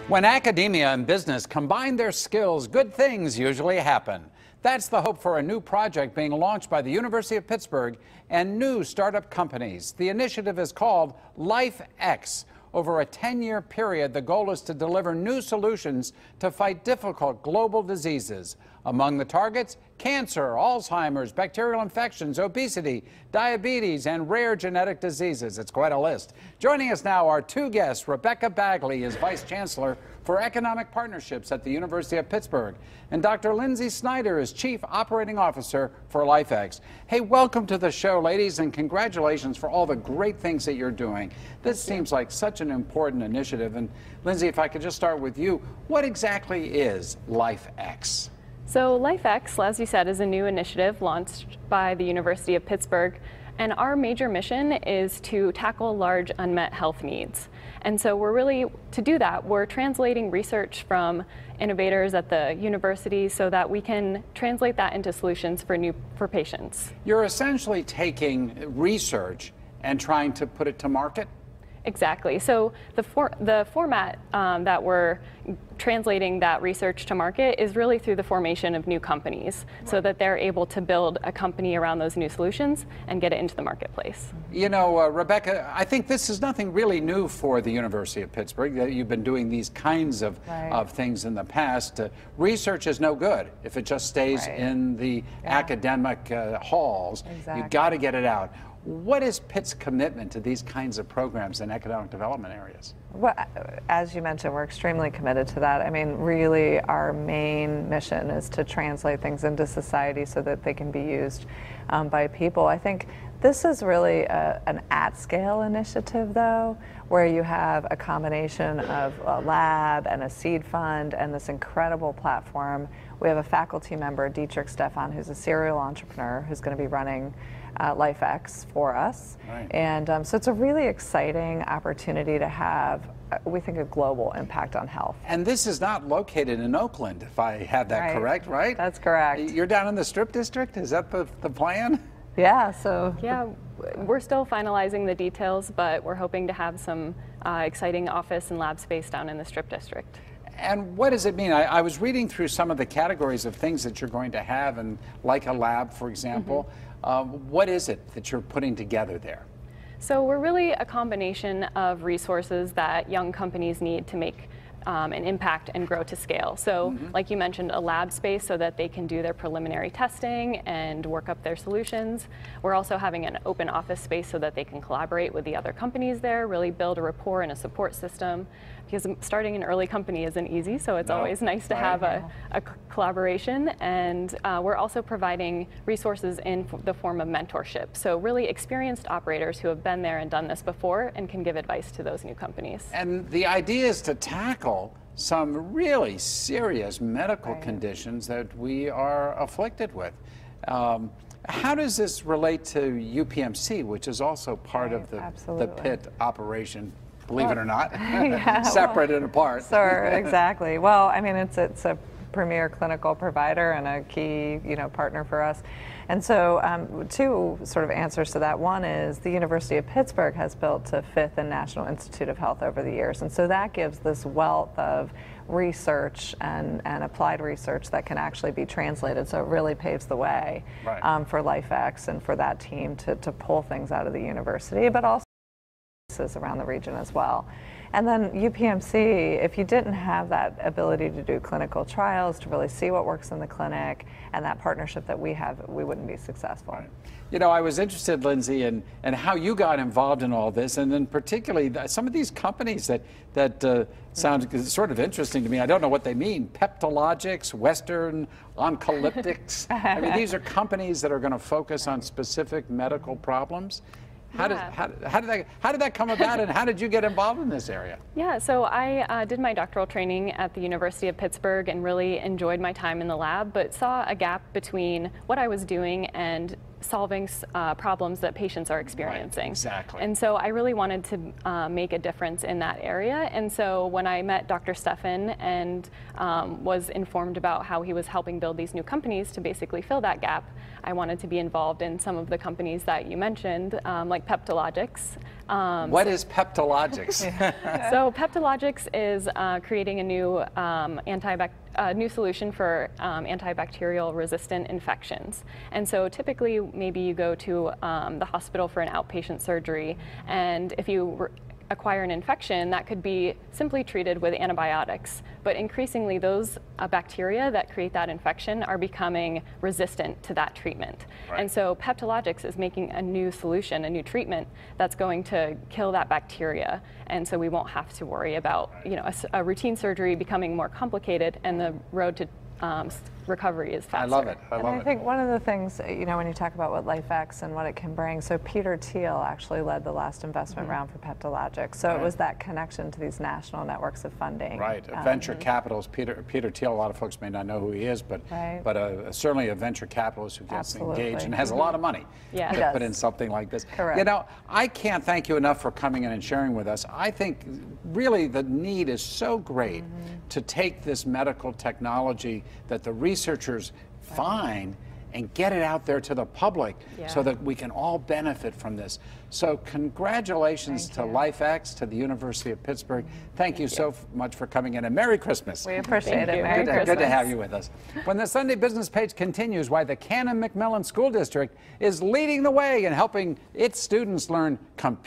When academia and business combine their skills, good things usually happen. That's the hope for a new project being launched by the University of Pittsburgh and new startup companies. The initiative is called LifeX. Over a 10-year period, the goal is to deliver new solutions to fight difficult global diseases. Among the targets, cancer, Alzheimer's, bacterial infections, obesity, diabetes, and rare genetic diseases. It's quite a list. Joining us now are two guests. Rebecca Bagley is Vice Chancellor for Economic Partnerships at the University of Pittsburgh, and Dr. Lindsey Snyder is Chief Operating Officer for LifeX. Hey, welcome to the show, ladies, and congratulations for all the great things that you're doing. This seems like such an important initiative. And Lindsey, if I could just start with you, what exactly is LifeX? So LifeX, as you said, is a new initiative launched by the University of Pittsburgh, and our major mission is to tackle large unmet health needs. And so to do that, we're translating research from innovators at the university so that we can translate that into solutions for patients. You're essentially taking research and trying to put it to market? Exactly. So the format that we're translating that research to market is really through the formation of new companies, so that they're able to build a company around those new solutions and get it into the marketplace. You know, Rebecca, I think this is nothing really new for the University of Pittsburgh. You've been doing these kinds of things in the past. Research is no good if it just stays in the academic halls. Exactly. You've got to get it out. What is Pitt's commitment to these kinds of programs in economic development areas? Well, as you mentioned, we're extremely committed to that. I mean, really, our main mission is to translate things into society so that they can be used by people. I think this is really an at-scale initiative, though, where you have a combination of a lab and a seed fund and this incredible platform. We have a faculty member, Dietrich Stefan, who's a serial entrepreneur who's going to be running LifeX for us. And so it's a really exciting opportunity to have, we think, a global impact on health. And this is not located in Oakland, if I have that correct, right? That's correct. You're down in the Strip District? Is that the plan? Yeah, so. Yeah, we're still finalizing the details, but we're hoping to have some exciting office and lab space down in the Strip District. And what does it mean? I was reading through some of the categories of things that you're going to have, and like a lab, for example. What is it that you're putting together there? So we're really a combination of resources that young companies need to make an impact and grow to scale. So like you mentioned, a lab space so that they can do their preliminary testing and work up their solutions. We're also having an open office space so that they can collaborate with the other companies there, really build a rapport and a support system. Because starting an early company isn't easy, so it's always nice to have a collaboration. And we're also providing resources in the form of mentorship. So really experienced operators who have been there and done this before and can give advice to those new companies. And the idea is to tackle some really serious medical conditions that we are afflicted with. How does this relate to UPMC, which is also part of the Pitt operation? Believe it or not, separate and apart. Sure, exactly. Well, I mean, it's a premier clinical provider and a key, partner for us. And so two sort of answers to that. One is the University of Pittsburgh has built a 5th and National Institute of Health over the years. And so that gives this wealth of research and applied research that can actually be translated. So it really paves the way for LifeX and for that team to pull things out of the university, but also around the region as well. And then UPMC, if you didn't have that ability to do clinical trials, to really see what works in the clinic, and that partnership that we have, we wouldn't be successful. You know, I was interested, Lindsey, in how you got involved in all this, and then particularly some of these companies that sound sort of interesting to me. I don't know what they mean. Peptologics, Western Oncolytics. I mean, these are companies that are going to focus on specific medical problems. How did that come about, and how did you get involved in this area? Yeah, so I did my doctoral training at the University of Pittsburgh and really enjoyed my time in the lab, but saw a gap between what I was doing and solving problems that patients are experiencing. Right, exactly. And so I really wanted to make a difference in that area. And so when I met Dr. Stefan and was informed about how he was helping build these new companies to basically fill that gap, I wanted to be involved in some of the companies that you mentioned, like Peptologics. What is Peptologics? So Peptologics is creating a new new solution for antibacterial resistant infections. And so typically maybe you go to the hospital for an outpatient surgery, and if you acquire an infection, that could be simply treated with antibiotics. But increasingly those bacteria that create that infection are becoming resistant to that treatment. Right. And so Peptologics is making a new solution, a new treatment that's going to kill that bacteria. And so we won't have to worry about a routine surgery becoming more complicated, and the road to recovery is faster. I love it. I think one of the things, when you talk about what LifeX and what it can bring, so Peter Thiel actually led the last investment round for Peptologics. So it was that connection to these national networks of funding. Right. Venture capitalists. Peter Thiel, a lot of folks may not know who he is, but certainly a venture capitalist who gets engaged and has a lot of money to put in something like this. Correct. I can't thank you enough for coming in and sharing with us. I think really the need is so great to take this medical technology that the researchers find and get it out there to the public so that we can all benefit from this. So congratulations to LifeX, to the University of Pittsburgh. Thank you so much for coming in, and Merry Christmas. We appreciate it. Merry Christmas. Good to have you with us. When the Sunday Business page continues why the Canon-McMillan School District is leading the way in helping its students learn computer